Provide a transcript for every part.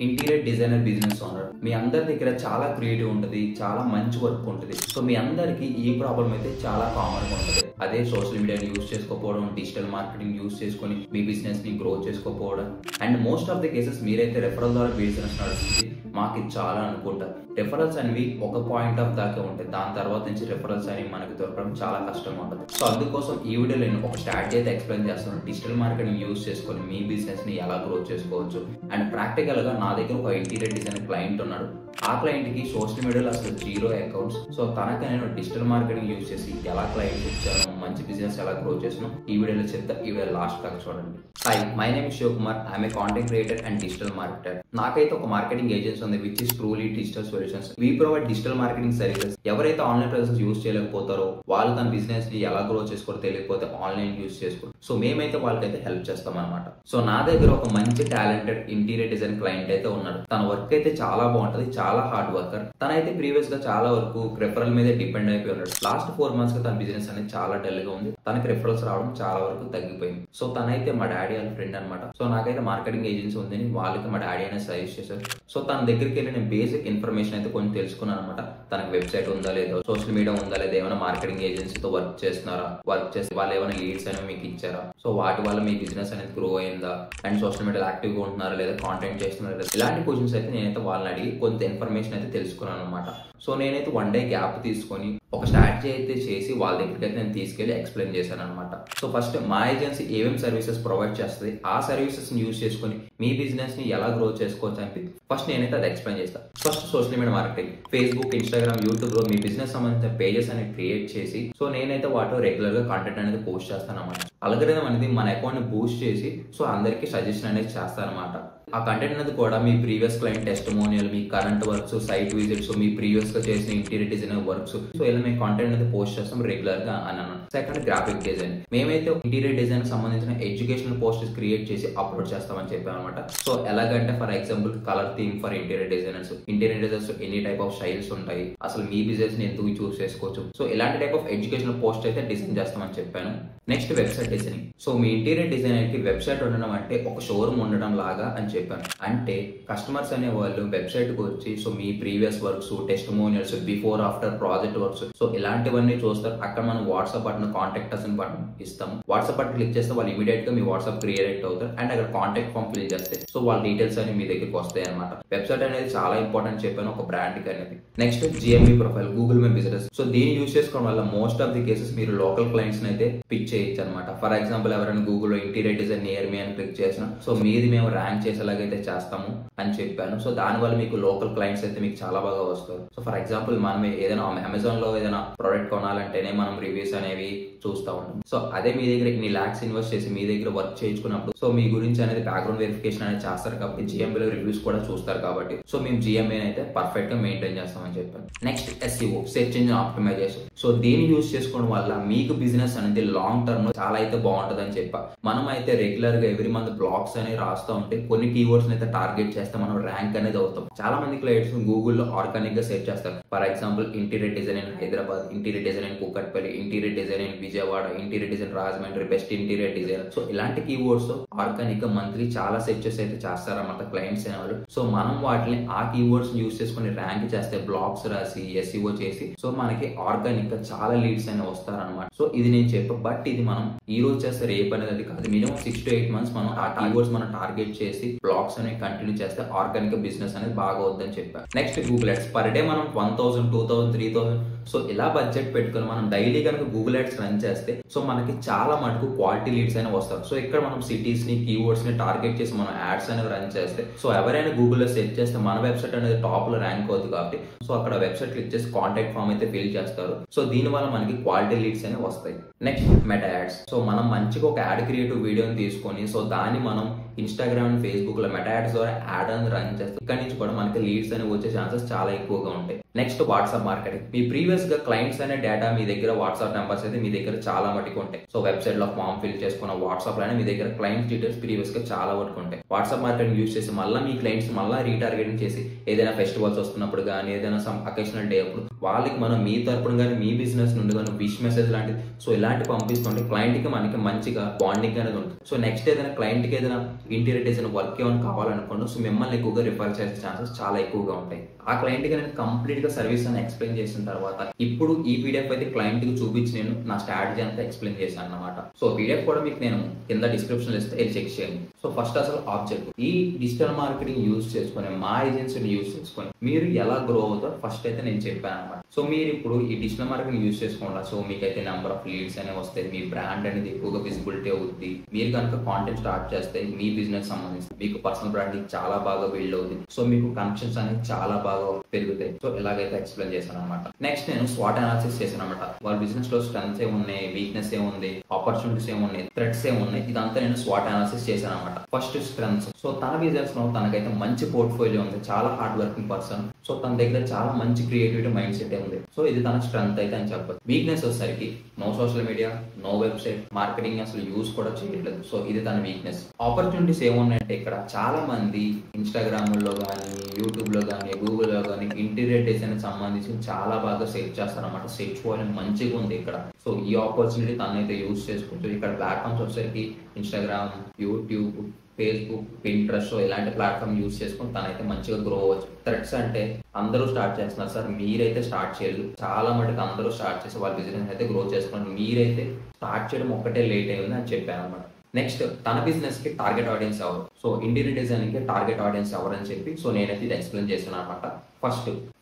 Interior designer business owner మీ అందరి దగ్గర చాలా క్రియేటివ్ ఉంటుంది, చాలా మంచి వర్క్ ఉంటుంది. సో మీ అందరికి ఈ ప్రాబ్లం అయితే చాలా కామన్ గా ఉంటుంది. అదే సోషల్ మీడియాని యూజ్ చేసుకోకపోవడం, డిజిటల్ మార్కెటింగ్ యూజ్ చేసుకొని మీ బిజినెస్ ని గ్రో చేసుకోకపోవడం. And most of the cases మీరైతే రెఫరల్ ద్వారా బిజినెస్ నడుస్తుంది మాకు ఇది చాలా అనుకుంటారు. రెఫరల్స్ అనేవి ఒక పాయింట్ ఆఫ్ దాకా ఉంటాయి, దాని తర్వాత నుంచి రెఫరల్స్ అనేవి మనకి దొరకడం చాలా కష్టంగా ఉంటుంది. సో అందుకోసం ఈ వీడియోలో నేను ఒక స్ట్రాటజీ అయితే ఎక్స్ప్లెయిన్ చేస్తాను. డిజిటల్ మార్కెటింగ్ యూజ్ చేసుకొని మీ బిజినెస్ ని ఎలా గ్రో చేసుకోవచ్చు. అండ్ ప్రాక్టికల్ గా నా దగ్గర ఒక ఇంటీరియర్ డిజైన్ క్లయింట్ ఉన్నాడు. ఆ క్లయింట్ కి సోషల్ మీడియాలో అసలు జీరో అకౌంట్స్. సో తనకి నేను డిజిటల్ మార్కెటింగ్ యూజ్ చేసి ఎలా క్లయింట్ ఇచ్చాను, మంచి బిజినెస్ ఎలా గ్రో చేసాను ఈ వీడియోలో చెప్తా. ఈ వీడియో లాస్ట్ దాకా చూడండి. Hi, my name Shiva Kumar. I'm a content creator and digital marketer. నాకైతే ఒక మార్కెటింగ్ ఏజెన్సీ ఉంది which is truly digital solutions. We provide digital marketing services. ఎవరైతే ఆన్లైన్ ప్రెసెన్స్ యూజ్ చేయలేకపోతారో, వాళ్ళు తన బిజినెస్ ని ఎలా గ్రో చేసుకోరో తెలియకపోతే ఆన్లైన్ యూజ్ చేసుకోరు. సో మేమైతే వాళ్ళకైతే హెల్ప్ చేస్తాం అనమాట. సో నా దగ్గర ఒక మంచి టాలెంటెడ్ ఇంటీరియర్ డిజైన్ క్లయింట్ అయితే ఉన్నాడు. తన వర్క్ అయితే చాలా బాగుంటది, చాలా హార్డ్ వర్కర్. తనైతే ప్రీవియస్ గా చాలా వరకు రెఫరల్ మీద డిపెండ్ అయిపోయి ఉన్నాడు. లాస్ట్ 4 months గా తన బిజినెస్ అనేది చాలా డల్ గా ఉంది. తనకి రెఫరల్స్ రావడం చాలా వరకు తగ్గిపోయింది. సో తనైతే మా డాడీ వాళ్ళ ఫ్రెండ్ అనమాట. సో నాకైతే మార్కెటింగ్ ఏజెన్సీ ఉంది, వాళ్ళకి మా డాడీ అనేది సజెస్ట్ చేశారు. సో తన దగ్గరికి వెళ్ళి నేను బేసిక్ ఇన్ఫర్మేషన్ అయితే కొంచెం తెలుసుకున్నాను అనమాట. తనకి వెబ్సైట్ ఉందా లేదో, సోషల్ మీడియా ఉందా లేదా, ఏమైనా మార్కెటింగ్ ఏజెన్సీతో వర్క్ చేస్తున్నారా, వర్క్ చేస్తే వాళ్ళు ఏమైనా లీడ్స్ అనేవి మీకు ఇచ్చారా, సో వాటి వల్ల మీ బిజినెస్ అనేది గ్రో అయిందా, అండ్ సోషల్ మీడియాలో యాక్టివ్ గా ఉంటున్నారా లేదా, కాంటెంట్ చేస్తున్నారా లేదా, ఇలాంటి క్వశ్చన్స్ అయితే నేనైతే వాళ్ళని అడిగి కొంత ఇన్ఫర్మేషన్ అయితే తెలుసుకున్నాను అనమాట. సో నేనైతే 1 day గ్యాప్ తీసుకొని ఒక స్ట్రాటజీ అయితే చేసి వాళ్ళ దగ్గరికి అయితే నేను తీసుకెళ్లి ఎక్స్ప్లెయిన్ చేశాను అనమాట. సో ఫస్ట్ మా ఏజెన్సీ ఏమేమి సర్వీసెస్ ప్రొవైడ్ చేస్తుంది, ఆ సర్వీసెస్ ని యూజ్ చేసుకుని మీ బిజినెస్ ని ఎలా గ్రో చేసుకోవచ్చు అని ఫస్ట్ నేనైతే అది ఎక్స్ప్లెయిన్ చేస్తాను. First social media marketing, Facebook, Instagram, YouTube లో మీ బిజినెస్ సంబంధించిన పేజెస్ అనేవి క్రియేట్ చేసి, సో నేనైతే వాటిలో రెగ్యులర్ గా కంటెంట్ అనేది పోస్ట్ చేస్తాను అనమాట. అల్గోరిథం అనేది మన అకౌంట్ ని బూస్ట్ చేసి సో అందరికి సజెషన్ అనేది చేస్తాను అనమాట. ఆ కంటెంట్ అనేది కూడా మీ ప్రీవియస్ క్లయింట్ టెస్టిమోనియల్, మీ కరెంట్ వర్క్స్, సైట్ విజిట్స్, మీ ప్రీవియస్ గా చేసిన ఇంటీరియర్ డిజైనర్ వర్క్స్, సో ఇలా మేము కంటెంట్ అనేది పోస్ట్ చేస్తాం రెగ్యులర్ గా అని అన్నాను. Second, graphic design. మేమైతే ఇంటీరియర్ డిజైన్ కి సంబంధించిన ఎడ్యుకేషనల్ పోస్టర్స్ క్రియేట్ చేసి అప్లోడ్ చేస్తామని చెప్పాం అనమాట. సో ఎలాగంటే for example colour theme for interior designers. Interior designers ఎన్ని టైప్ ఆఫ్ స్టైల్స్ ఉంటాయి, అసలు మీ బిజినెస్ ని ఎందుకు చూస్ చేసుకోవచ్చు, సో ఇలాంటి టైప్ ఆఫ్ ఎడ్యుకేషనల్ పోస్ట్ అయితే డిజైన్ చేస్తామని చెప్పాను. Next, website designing. సో మీ ఇంటీరియర్ డిజైనర్ కి వెబ్సైట్ ఉండడం అంటే ఒక షోరూమ్ ఉండడం లాగా అని చెప్పాను. అంటే కస్టమర్స్ అనే వాళ్ళు వెబ్సైట్ కు వచ్చి సో మీ previous works, testimonials, before after project works, so ఇలాంటివన్నీ చూస్తారు. అక్కడ మనం WhatsApp button, contact us button ఇస్తాము. వాట్సాప్ బటన్ క్లిక్ చేస్తే వాళ్ళు ఇమీడియట్ గా మీ వాట్సాప్ క్రియేట్ అవుతారు. అండ్ అక్కడ కాంటాక్ట్ ఫామ్ ఫిల్ చేస్తే సో వాళ్ళ డీటెయిల్స్ అని మీ దగ్గరికి వస్తాయి అనమాట. వెబ్సైట్ అనేది చాలా ఇంపార్టెంట్ చెప్పాను ఒక బ్రాండ్ కి అనేది. Next, GME profile, Google my business. So దీన్ని యూజ్ చేసుకోవడం వల్ల మోస్ట్ ఆఫ్ ది కేసెస్ మీరు లోకల్ క్లయింట్స్ అయితే పిక్ చేయొచ్చు అనమాట. ఫర్ ఎగ్జాంపుల్ ఎవరైనా గూగుల్ లో ఇంటీరియర్ డిజైన్ నియర్ మీ అని క్లిక్ చేసిన సో మీది మేము ర్యాంక్ చేసేలాగైతే చేస్తాము అని చెప్పాను. సో దాని వల్ల మీకు లోకల్ క్లయింట్స్ అయితే మీకు చాలా బాగా వస్తారు. సో ఫర్ ఎగ్జాంపుల్ మనం ఏదైనా అమెజాన్ లో ఏదైనా ప్రోడక్ట్ కొనాలంటేనే మనం రివ్యూస్ అనేవి చూస్తూ ఉంటాం. సో అదే మీ దగ్గర ఇన్ని లాక్స్ ఇన్వెస్ట్ చేసి మీ దగ్గర వర్క్ చేయించుకున్నప్పుడు సో మీ గురించి అనేది బ్యాక్గ్రౌండ్ వెరిఫికేషన్ అనేది చేస్తారు కాబట్టి జిఎంఏలో రివ్యూస్ కూడా చూస్తారు కాబట్టి సో మేము జిఎంఏ అయితే పర్ఫెక్ట్ గా మెయింటైన్ చేస్తామని చెప్పాను. Next, SEO, search engine optimisation. So దీన్ని యూజ్ చేసుకోవడం వల్ల మీకు బిజినెస్ అనేది లాంగ్ టర్మ్ లో చాలా అయితే బాగుంటది అని చెప్పా. మనం అయితే రెగ్యులర్ గా ఎవ్రీ మంత్ బ్లాగ్స్ అనేవి రాస్తూ ఉంటే కొన్ని కీవర్డ్స్ అయితే టార్గెట్ చేస్తే మనం ర్యాంక్ అనేది అవుతాం. చాలా మంది క్లయింట్స్ గూగుల్లో ఆర్గానిక్ గా సెర్చ్ చేస్తారు. For example interior design in Hyderabad, interior design in Kukatpally, interior design in Vijayawada, interior design Rajahmundry, best interior design. So ఇలాంటి కీవర్డ్స్ ఆర్గానిక్ గా మంత్లీ చాలా సెర్చెస్ అయితే చేస్తారన్నమాట క్లయింట్స్ అనేవాళ్ళు. సో మనం వాటిని ఆ కీవర్డ్స్ యూజ్ చేసుకుని ర్యాంక్ చేస్తే బ్లాగ్స్ రాసి ఎస్ఈఓ చేసి సో మనకి ఆర్గానిక్ గా చాలా లీడ్స్ అనేవి వస్తారనమాట. సో ఇది నేను చెప్పా, బట్ ఇది మనం ఈ రోజు చేస్తే రేపు అనేది అది కాదు. మినిమం 6 to 8 months మనం ఆ కీవర్డ్స్ మనం టార్గెట్ చేసి బ్లాగ్స్ అనేవి కంటిన్యూ చేస్తే ఆర్గానిక్ బిజినెస్ అనేది బాగా అవుతుందని చెప్పారు. Next, Google ads. Per day మనం 1000, 2000, 3000 సో ఇలా బడ్జెట్ పెట్టుకుని మనం డైలీ కనుక గూగుల్ యాడ్స్ రన్ చేస్తే సో మనకి చాలా మటుకు క్వాలిటీ లీడ్స్ అయినా వస్తారు. సో ఇక్కడ మనం సిటీస్ ని, కీవర్డ్స్ ని టార్గెట్ చేసి మనం యాడ్స్ అనేవి రన్ చేస్తే సో ఎవరైనా గూగుల్లో సెర్చ్ చేస్తే మన వెబ్సైట్ అనేది టాప్ లో ర్యాంక్ అవుతుంది కాబట్టి సో అక్కడ వెబ్సైట్ క్లిక్ చేసి కాంటాక్ట్ ఫామ్ అయితే ఫిల్ చేస్తారు. సో దీని వల్ల మనకి క్వాలిటీ లీడ్స్ అనేవి వస్తాయి. Next, meta ads. సో మనం మంచిగా ఒక యాడ్ క్రియేటివ్ వీడియోని తీసుకొని సో దాన్ని మనం ఇన్స్టాగ్రామ్ అండ్ ఫేస్బుక్ లో మెటా యాడ్స్ ద్వారా యాడ్ అని రన్ చేస్తే ఇక్కడ నుంచి కూడా మనకి లీడ్స్ అనేవి వచ్చే ఛాన్సెస్ చాలా ఎక్కువగా ఉంటాయి. Next, WhatsApp marketing. మీ ప్రీవియస్ గా క్లయింట్స్ అనే డేటా మీ దగ్గర వాట్సాప్ నెంబర్స్ అయితే మీ దగ్గర చాలా మటుకు ఉంటాయి. సో వెబ్సైట్ లో ఫామ్ ఫిల్ చేసుకున్న వాట్సాప్ లోనే మీ దగ్గర క్లయింట్స్ డీటెయిల్స్ ప్రీవియస్ గా చాలా వరకు ఉంటాయి. వాట్సాప్ మార్కెటింగ్ యూజ్ చేసి మళ్ళీ మీ క్లయింట్స్ మళ్ళీ రీటార్గెటింగ్ చేసి ఏదైనా ఫెస్టివల్స్ వస్తున్నప్పుడు కానీ ఏదైనా సమ్ అకేషనల్ డే అప్పుడు వాళ్ళకి మనం మీ తరపున కానీ మీ బిజినెస్ నుండి కానీ విష్ మెసేజ్ లాంటిది సో ఇలాంటి పంపిస్తుంటే క్లయింట్ కి మనకి మంచిగా బాండింగ్ అనేది ఉంటుంది. సో నెక్స్ట్ ఏదైనా క్లయింట్ కి ఏదైనా ఇంటీరియర్ డిజైన్ వర్క్ ఏమైనా కావాలనుకోండి, సో మిమ్మల్ని ఎక్కువగా రిఫర్ చేసే ఛాన్సెస్ చాలా ఎక్కువగా ఉంటాయి. ఆ క్లయింట్కి నేను కంప్లీట్ గా సర్వీస్ అని ఎక్స్ప్లెయిన్ చేసిన తర్వాత ఇప్పుడు ఈ పీడిఎఫ్ అయితే క్లయింట్ కి చూపించి నేను నా స్ట్రాటజీ అంతా ఎక్స్ప్లెయిన్ చేశాను అనమాట. సో పీడిఎఫ్ కూడా మీకు నేను కింద డిస్క్రిప్షన్ ఇస్తే చెక్ చేయండి. సో ఫస్ట్ అసలు ఆబ్జెక్ట్, ఈ డిజిటల్ మార్కెటింగ్ యూజ్ చేసుకుని మా ఏజెన్సీని యూజ్ చేసుకొని మీరు ఎలా గ్రో అవుతారో ఫస్ట్ అయితే నేను చెప్పాను అనమాట. సో మీరు ఇప్పుడు ఈ డిజిటల్ మార్కెటింగ్ యూజ్ చేసుకోండి. సో మీకైతే నెంబర్ ఆఫ్ లీడ్స్ అనేవి వస్తాయి, మీ బ్రాండ్ అనేది ఎక్కువగా విజిబిలిటీ అవుతుంది. మీరు కనుక కాంటెంట్ స్టార్ట్ చేస్తే మీ బిజినెస్ సంబంధించి మీకు పర్సనల్ బ్రాండింగ్ చాలా బాగా బిల్డ్ అవుతుంది. సో మీకు కనెక్షన్స్ అనేవి చాలా బాగా పెరుగుతాయి. సో ఇలాగైతే ఎక్స్ప్లెయిన్ చేశాను అనమాట. నెక్స్ట్ నేను స్వాట్ అనాలిసిస్ చేశాను అనమాట. వాళ్ళ బిజినెస్ లో స్ట్రెంగ్స్ ఏమున్నాయి, వీక్నెస్ ఏముంది, ఆపర్చునిటీస్ ఏమున్నాయి, థ్రెట్స్ ఏమున్నాయి, ఇదంతా నేను స్వాట్ అనాలిసిస్ చేశాను అనమాట. ఫస్ట్ స్ట్రెంగ్స్, సో తన బిజినెస్ లో తనకైతే మంచి పోర్ట్ఫోలియో ఉంది, చాలా హార్డ్ వర్కింగ్ పర్సన్. సో తన దగ్గర చాలా మంచి క్రియేటివిటీ మైండ్ సెట్ ఉంది. సో ఇది తన స్ట్రెంగ్త్ అయితే అని చెప్పచ్చు. వీక్నెస్ వచ్చేసరికి no social media, no website, marketing అసలు యూజ్ కూడా చేయట్లేదు. సో ఇది తన వీక్నెస్. ఆపర్చునిటీస్ ఏమున్నాయంటే ఇక్కడ చాలా మంది ఇన్స్టాగ్రామ్ లో కానీ, యూట్యూబ్ లో కానీ, గూగుల్ లో కానీ ఇంటీరియర్ డిజైన్ సంబంధించి చాలా బాగా సెర్చ్ చేస్తారన్నమాట. సెర్చ్ వాల్యూమ్ మంచిగా ఉంది ఇక్కడ. సో ఈ ఆపర్చునిటీ తనైతే యూజ్ చేసుకుంటూ ఇక్కడ ప్లాట్ఫామ్స్ వచ్చేసరికి ఇన్స్టాగ్రామ్, యూట్యూబ్, ఫేస్బుక్, పింట్రెస్ట్ ఇలాంటి ప్లాట్ఫామ్ యూజ్ చేసుకుని తనైతే మంచిగా గ్రో అవ్వచ్చు. థ్రెడ్స్ అంటే అందరూ స్టార్ట్ చేస్తున్నారు సార్, మీరైతే స్టార్ట్ చేయలేదు. చాలా మటుకు అందరూ స్టార్ట్ చేసి వాళ్ళ బిజినెస్ అయితే గ్రో చేసుకున్నారు. మీరైతే స్టార్ట్ చేయడం ఒక్కటే లేట్ అయింది అని చెప్పాను అనమాట. నెక్స్ట్ తన బిజినెస్ కి టార్గెట్ ఆడియన్స్ ఎవరు, సో ఇంటీరియర్ డిజైనింగ్ కి టార్గెట్ ఆడియన్స్ ఎవరు అని చెప్పి సో నేనైతే ఇది ఎక్స్ప్లెయిన్ చేస్తున్నాను అనమాట.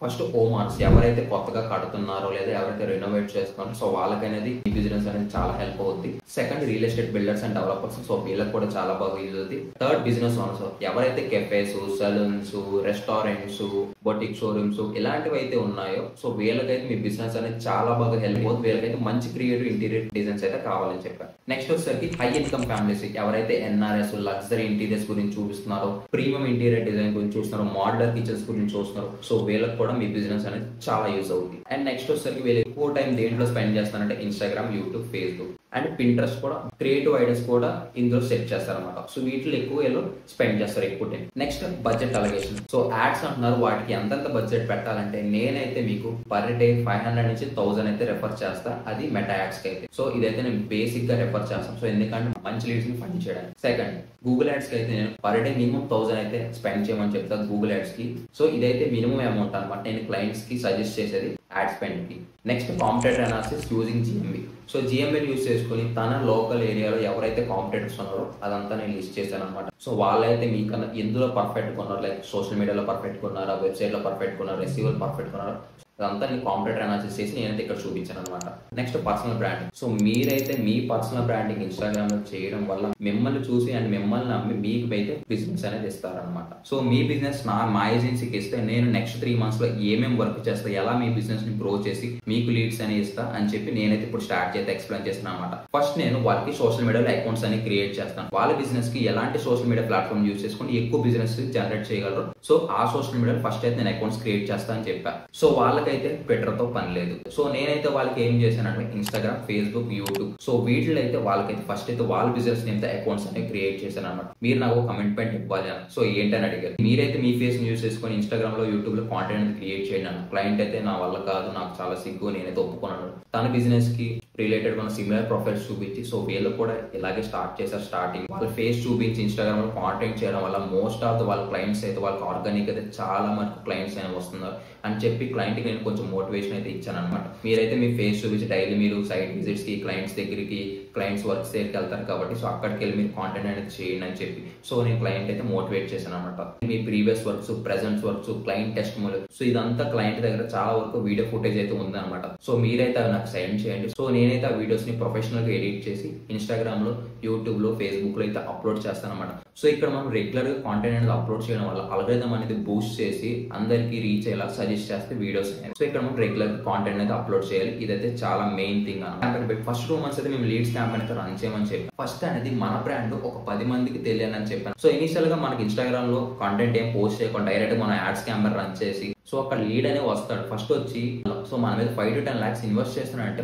ఫస్ట్ ఓమార్స్, ఎవరైతే కొత్తగా కడుతున్నారో లేదా ఎవరైతే రెనోవేట్ చేస్తున్నారో సో వాళ్ళకనేది ఈ బిజినెస్ అనేది చాలా హెల్ప్ అవుతుంది. Second real estate builders and developers, so వీళ్ళకి కూడా చాలా బాగా యూజ్ అవుతుంది. థర్డ్ బిజినెస్ ఓనర్స్, ఎవరైతే cafes, saloons, restaurants, boutique showrooms ఇలాంటివి అయితే ఉన్నాయో సో వీళ్ళకైతే మీ బిజినెస్ అనేది చాలా బాగా హెల్ప్ అవుతుంది. వీళ్ళకైతే మంచి క్రియేటివ్ ఇంటీరియర్ డిజైన్స్ అయితే కావాలని చెప్పారు. నెక్స్ట్ వచ్చేసరికి హై ఇన్కమ్ ఫ్యామిలీస్, ఎవరైతే ఎన్ఆర్ఎస్, లగ్జరీ ఇంటీరియర్స్ గురించి చూపిస్తున్నారో, ప్రీమియం ఇంటీరియర్ డిజైన్ గురించి చూస్తున్నారో, మోడలర్ కిచెన్స్ గురించి చూస్తున్నారు, సో వీళ్ళకి కూడా మీ బిజినెస్ అనేది చాలా యూజ్ అవుతుంది. అండ్ నెక్స్ట్ వచ్చేసరికి వీళ్ళు ఎక్కువ టైం దేంట్లో స్పెండ్ చేస్తారంటే Instagram, YouTube, Facebook and Pinterest కూడా క్రియేటివ్ ఐడియాస్ కూడా ఇందులో సెట్ చేస్తారన్నమాట. సో వీటిలో ఎక్కువ వీళ్ళు స్పెండ్ చేస్తారు ఎక్కువ time. Next budget allocation, so ads అంటున్నారు, వాటికి ఎంతెంత బడ్జెట్ పెట్టాలంటే నేనైతే మీకు పర్ డే 500 నుంచి 1000 అయితే రెఫర్ చేస్తా, అది మెటా యాడ్స్ కి అయితే. సో ఇదైతే నేను బేసిక్ గా రెఫర్ చేస్తాను. సో ఎందుకంటే మంచి లీడ్స్ ని ఫండ్ చేయడానికి. సెకండ్ గూగుల్ యాడ్స్ కి అయితే నేను పర్ డే మినిమం 1000 అయితే స్పెండ్ చేయమని చెప్తాను గూగుల్ యాడ్స్ కి. సో ఇదైతే మినిమం అమౌంట్ అనమాట నేను క్లయింట్స్ కి సజెస్ట్ చేసేది యాడ్ స్పెండ్ కి. Next competitor analysis using GMB, so జిఎంబిని యూజ్ చేసుకుని తన లోకల్ ఏరియాలో ఎవరైతే కాంపిటేటర్స్ ఉన్నారో అదంతా నేను లిస్ట్ చేశాను అనమాట. సో వాళ్ళైతే మీకన్నా ఎందులో పర్ఫెక్ట్ కొన్నారు, లైక్ సోషల్ మీడియాలో పర్ఫెక్ట్ కొన్నారా, వెబ్సైట్ లో పర్ఫెక్ట్ కొన్నారా, రెసీవర్ పర్ఫెక్ట్ కొన్నారా, అదంతా నేను కాంపిటేటర్ అనాలిసిస్ చేసి నేనైతే ఇక్కడ చూపించాను అనమాట. నెక్స్ట్ పర్సనల్ బ్రాండింగ్, సో మీరైతే మీ పర్సనల్ బ్రాండింగ్ ఇన్స్టాగ్రామ్ లో చేయడం వల్ల మిమ్మల్ని చూసి అండ్ మిమ్మల్ని నమ్మి మీకు అయితే బిజినెస్ అనేది ఇస్తారనమాట. సో మీ బిజినెస్ మా ఏజెన్సీకి ఇస్తే నేను నెక్స్ట్ 3 months లో ఏమేమి వర్క్ చేస్తా, ఎలా మీ బిజినెస్ ని గ్రో చేసి మీకు లీడ్స్ అని ఇస్తా అని చెప్పి నేనైతే ఇప్పుడు స్టార్ట్ చేస్తే ఎక్స్ప్లెయిన్ చేస్తాను అనమాట. ఫస్ట్ నేను వాళ్ళకి సోషల్ మీడియాలో అకౌంట్స్ అని క్రియేట్ చేస్తాను. వాళ్ళ బిజినెస్ కి ఎలాంటి సోషల్ మీడియా ప్లాట్ఫామ్ యూజ్ చేసుకుని ఎక్కువ బిజినెస్ జనరేట్ చేయగలరు, సో ఆ సోషల్ మీడియా ఫస్ట్ అయితే నేను అకౌంట్స్ క్రియేట్ చేస్తా అని చెప్పాను. సో వాళ్ళకైతే ట్విట్టర్ తో పని లేదు. సో నేనైతే వాళ్ళకి ఏం చేశానంటే ఇన్స్టాగ్రామ్, ఫేస్బుక్, యూట్యూబ్, సో వీటిలో అయితే వాళ్ళకైతే ఫస్ట్ అయితే వాళ్ళ బిజినెస్ నేమ్ అకౌంట్స్ అనేవి క్రియేట్ చేశాను అనమాట. మీరు నాకు కమిట్మెంట్ ఇవ్వాలి అని. సో ఏంటని అడిగారు. మీరైతే మీ ఫేస్ యూజ్ చేసుకొని ఇన్స్టాగ్రామ్ లో, యూట్యూబ్ లో కాంటెంట్ క్రియేట్ చేయండి అన్న. క్లయింట్ అయితే నా వల్ల కాదు, నాకు చాలా సిగ్గు, నేనైతే ఒప్పుకున్నాను. తన బిజినెస్ కి రిలేటెడ్ మన సిమిలర్ ప్రొఫైల్స్ చూపించి సో వీళ్ళు కూడా ఇలాగే స్టార్ట్ చేశారు. స్టార్టింగ్ వాళ్ళ ఫేస్ చూపించి ఇన్స్టాగ్రామ్ లో కాంటెంట్ చేయడం వల్ల మోస్ట్ ఆఫ్ ద వాళ్ళ క్లయింట్స్ అయితే వాళ్ళకి ఆర్గానిక్ అయితే చాలా మంది క్లయింట్స్ అయినా వస్తున్నారు అని చెప్పి క్లయింట్ కి నేను కొంచెం మోటివేషన్ అయితే ఇచ్చాను అనమాట. మీరైతే మీ ఫేస్ చూపించి డైలీ మీరు సైట్ విజిట్స్ కి, క్లయింట్స్ దగ్గరికి, క్లయింట్స్ వర్క్స్ దగ్గరికి వెళ్తారు కాబట్టి సో అక్కడికి వెళ్ళి మీరు కాంటెంట్ అనేది చేయండి అని చెప్పి సో నేను క్లయింట్ అయితే మోటివేట్ చేశాను అనమాట. మీ previous works, presents works, client testimonials, so ఇదంతా క్లయింట్ దగ్గర చాలా వరకు వీడియో ఫుటేజ్ అయితే ఉందన్నమాట. సో మీరైతే అవి నాకు సెండ్ చేయండి. సో నేనైతే ఆ వీడియోస్ ని ప్రొఫెషనల్ గా ఎడిట్ చేసి ఇన్స్టాగ్రామ్ లో, యూట్యూబ్ లో, ఫేస్బుక్ లో అయితే అప్లోడ్ చేస్తాను అనమాట. సో ఇక్కడ మనం రెగ్యులర్ గా కాంటెంట్ అనేది అప్లోడ్ చేయడం వల్ల అల్గోరిథం అనేది బూస్ట్ చేసి అందరికి రీచ్ అయ్యేలా సజెస్ట్ చేస్తే వీడియోస్. సో ఇక్కడ మనం రెగ్యులర్ కాంటెంట్ అయితే అప్లోడ్ చేయాలి. ఇదైతే చాలా మెయిన్ థింగ్ అన్నమాట. ఫస్ట్ 2 months అయితే మేము లీడ్స్ క్యాంపెయిన్ అయితే రన్ చేయమని చెప్పి ఫస్ట్ అనేది మన బ్రాండ్ ఒక 10 మందికి తెలియాలని చెప్పాను. సో ఇనిషియల్ గా మనకి ఇన్స్టాగ్రామ్ లో కాంటెంట్ ఏం పోస్ట్ చేయకుండా డైరెక్ట్ మనం యాడ్స్ క్యాంపెయిన్ రన్ చేసి సో అక్కడ లీడ్ అనే వస్తాడు ఫస్ట్ వచ్చి. సో మన మీద 5 to 10 lakhs ఇన్వెస్ట్ చేస్తున్నాడంటే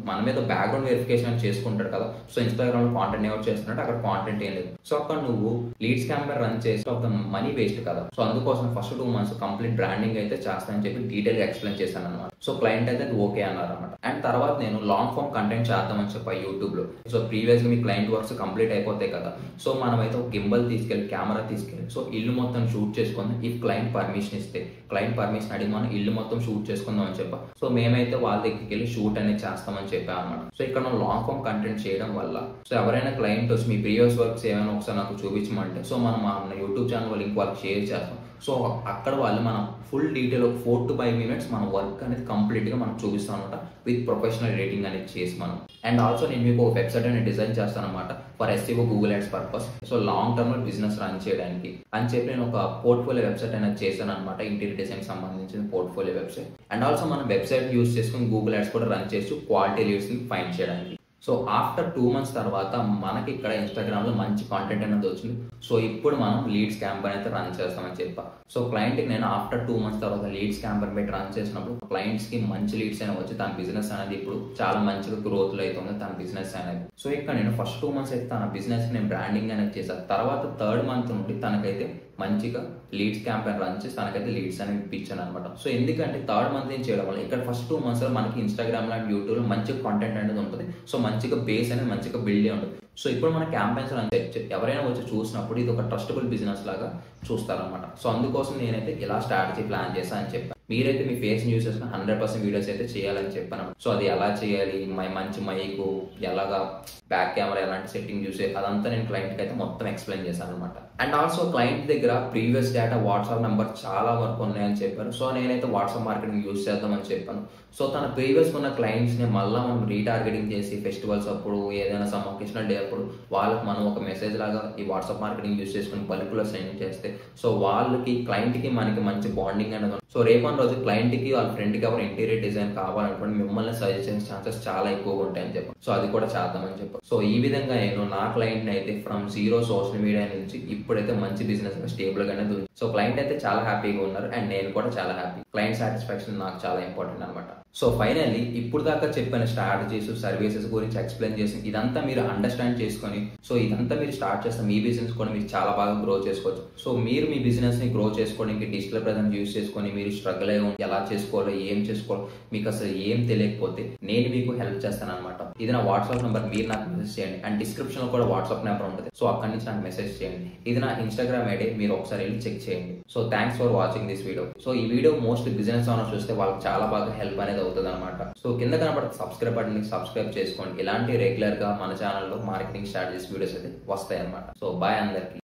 మన మీద బ్యాక్గ్రౌండ్ వెరిఫికేషన్ చేసుకుంటాడు కదా. సో ఇన్స్టాగ్రామ్ లో కాంటెంట్ ఎవరు చేస్తున్నాడు, అక్కడ కాంటెంట్ ఏం లేదు. సో అక్కడ నువ్వు లీడ్స్ క్యాంపెయిన్ రన్ చేసి ఒక మనీ వేస్ట్ కదా. సో అందుకోసం ఫస్ట్ 2 months కంప్లీట్ బ్రాండింగ్ అయితే చేస్తానని చెప్పి డీటెయిల్ గా ఎక్స్ప్లెయిన్ చేశాను అనమాట. సో క్లయింట్ అయితే అది ఓకే అన్నారు అనమాట. అండ్ తర్వాత నేను లాంగ్ ఫామ్ కంటెంట్ చేద్దామని చెప్పి యూట్యూబ్ లో. సో ప్రీవియస్ గా మీ క్లయింట్ వర్క్స్ కంప్లీట్ అయిపోతాయి కదా. సో మనమైతే ఒక గింబల్ తీసుకెళ్లి కెమెరా తీసుకెళ్ళి సో ఇల్లు మొత్తం షూట్ చేసుకుందాం. ఈ క్లయింట్ పర్మిషన్ ఇస్తే, క్లయింట్ పర్మిషన్ అడిగి మనం ఇల్లు మొత్తం షూట్ చేసుకుందాం అని చెప్పా. సో మేమైతే వాళ్ళ దగ్గరికి వెళ్ళి షూట్ అనేది చేస్తామని చెప్పాం అనమాట. సో ఇక్కడ లాంగ్ ఫామ్ కంటెంట్ చేయడం వల్ల సో ఎవరైనా క్లయింట్ వచ్చి మీ ప్రీవియస్ వర్క్స్ ఏమైనా ఒకసారి నాకు చూపించమంటే సో మనం మన యూట్యూబ్ ఛానల్ లింక్ వాళ్ళకి షేర్ చేస్తాం. సో అక్కడ వాళ్ళు మనం ఫుల్ డీటెయిల్ ఒక 4 to 5 minutes మన వర్క్ అనేది కంప్లీట్ గా మనం చూపిస్తాం అనమాట, విత్ ప్రొఫెషనల్ రేటింగ్ అనేది చేసి మనం. అండ్ ఆల్సో నేను మీకు ఒక వెబ్సైట్ అనేది డిజైన్ చేస్తాను అనమాట for SEO Google ads purpose. So long term లో బిజినెస్ రన్ చేయడానికి అని చెప్పి నేను ఒక పోర్ట్ఫోలియో వెబ్సైట్ అనేది చేశాను అనమాట, ఇంటీరియర్ డిజైన్ సంబంధించిన పోర్ట్ఫోలియో వెబ్సైట్. అండ్ ఆల్సో మనం వెబ్సైట్ యూస్ చేసుకుని గూగుల్ యాడ్స్ కూడా రన్ చేస్తూ క్వాలిటీ లీడ్స్ ని ఫైండ్ చేయడానికి. సో ఆఫ్టర్ 2 months తర్వాత మనకి ఇక్కడ ఇన్స్టాగ్రామ్ లో మంచి కాంటెంట్ అనేది వచ్చింది. సో ఇప్పుడు మనం లీడ్స్ క్యాంపెయిన్ అయితే రన్ చేస్తామని చెప్పా. సో క్లయింట్ కి నేను ఆఫ్టర్ 2 months తర్వాత లీడ్స్ క్యాంపెయిన్ పెట్టి రన్ చేసినప్పుడు క్లయింట్స్ కి మంచి లీడ్స్ అనేవి వచ్చి తన బిజినెస్ అనేది ఇప్పుడు చాలా మంచిగా గ్రోత్ లో అయితే ఉంది తన బిజినెస్ అనేది. సో ఇక్కడ నేను ఫస్ట్ 2 months అయితే తన బిజినెస్ కి నేను బ్రాండింగ్ అనేది చేశాను. తర్వాత 3rd month నుండి తనకైతే మంచిగా లీడ్స్ క్యాంపెయిన్ రన్ చేసి తనకైతే లీడ్స్ అనేవి ఇప్పించాను అనమాట. సో ఎందుకంటే 3rd month ఏం చేయడం వల్ల ఇక్కడ ఫస్ట్ 2 months మనకి ఇన్స్టాగ్రామ్ లాంటి యూట్యూబ్ లో మంచి కాంటెంట్ అనేది ఉంటుంది. సో మంచిగా బేస్ అనేది మంచిగా బిల్డ్ ఉంటుంది. సో ఇప్పుడు మన క్యాంపెయిన్స్ అంతే ఎవరైనా వచ్చి చూసినప్పుడు ఇది ఒక ట్రస్టబుల్ బిజినెస్ లాగా చూస్తారనమాట. సో అందుకోసం నేనైతే ఇలా స్ట్రాటజీ ప్లాన్ చేశాను అని చెప్పాను. మీరైతే మీ ఫేస్ యూస్ చేసుకుని 100% వీడియోస్ అయితే చేయాలని చెప్పాను. సో అది ఎలా చేయాలి, మంచి మైకు ఎలాగా, బ్యాక్ కెమెరా ఎలాంటి సెట్టింగ్ చూసే అదంతా నేను క్లయింట్కి అయితే మొత్తం ఎక్స్ప్లెయిన్ చేశాను అనమాట. అండ్ ఆల్సో క్లయింట్ దగ్గర ప్రీవియస్ డేటా వాట్సాప్ నెంబర్ చాలా వరకు ఉన్నాయని చెప్పారు. సో నేనైతే వాట్సాప్ మార్కెటింగ్ యూస్ చేద్దామని చెప్పాను. సో తన ప్రీవియస్ ఉన్న క్లయింట్స్ ని మళ్ళీ మనం రీటార్గెటింగ్ చేసి ఫెస్టివల్స్ అప్పుడు ఏదైనా సమ్ ఒకేషనల్ డే అప్పుడు వాళ్ళకి మనం ఒక మెసేజ్ లాగా ఈ వాట్సాప్ మార్కెటింగ్ యూస్ చేసుకుని బల్క్లో సెండ్ చేస్తే సో వాళ్ళకి క్లయింట్ కి మనకి మంచి బాండింగ్ అనేది. సో రేపటి రోజు క్లయింట్ కి వాళ్ళ ఫ్రెండ్ కి ఎవరు ఇంటీరియర్ డిజైన్ కావాలనుకోండి మిమ్మల్ని సజెస్ట్ చేసే ఛాన్సెస్ చాలా ఎక్కువగా ఉంటాయని చెప్పాను. సో అది కూడా చేద్దామని చెప్పాను. సో ఈ విధంగా నేను నా క్లయింట్ ని అయితే ఫ్రమ్ 0 సోషల్ మీడియా నుంచి ఇప్పుడైతే మంచి బిజినెస్ స్టేబుల్ గానే ఉంది. సో క్లయింట్ అయితే చాలా హ్యాపీగా ఉన్నారు అండ్ నేను కూడా చాలా హ్యాపీ. క్లయింట్ సాటిస్ఫాక్షన్ నాకు చాలా ఇంపార్టెంట్ అనమాట. సో ఫైనల్లీ ఇప్పుడు దాకా చెప్పిన స్ట్రాటజీస్ సర్వీసెస్ గురించి ఎక్స్ప్లెయిన్ చేసి ఇదంతా మీరు అండర్స్టాండ్ చేసుకొని సో ఇదంతా మీరు స్టార్ట్ చేస్తే మీ బిజినెస్ కూడా మీరు చాలా బాగా గ్రో చేసుకోవచ్చు. సో మీరు మీ బిజినెస్ ని గ్రో చేసుకోవడానికి డిజిటల్ ప్రెజెన్స్ యూస్ చేసుకొని మీరు స్ట్రగుల్ అయ్యి ఎలా చేసుకోవాలో ఏం చేసుకోవాలో మీకు అసలు ఏం తెలియకపోతే నేను మీకు హెల్ప్ చేస్తాను అనమాట. ఇది నా వాట్సాప్ నెంబర్, మీరు నాకు మెసేజ్ చేయండి. అండ్ డిస్క్రిప్షన్ లో కూడా వాట్సాప్ నెంబర్ ఉంటుంది. సో అక్కడి నుంచి నాకు మెసేజ్ చేయండి. ఇది నా ఇన్స్టాగ్రామ్ ఐడి, మీరు ఒకసారి వెళ్ళి చెక్ చేయండి. So thanks for watching this video. So ఈ వీడియో మోస్ట్ బిజినెస్ ఓనర్ చూస్తే వాళ్ళకి చాలా బాగా హెల్ప్ అనేది అవుతుంది అనమాట. సో కింద కనబడే సబ్స్క్రైబ్ బటన్ ని సబ్స్క్రైబ్ చేసుకోండి. ఇలాంటి రెగ్యులర్ గా మన ఛానల్లో మార్కెటింగ్ స్ట్రాటజీస్ వీడియోస్ అయితే వస్తాయి అనమాట. సో బాయ్ అందరికి.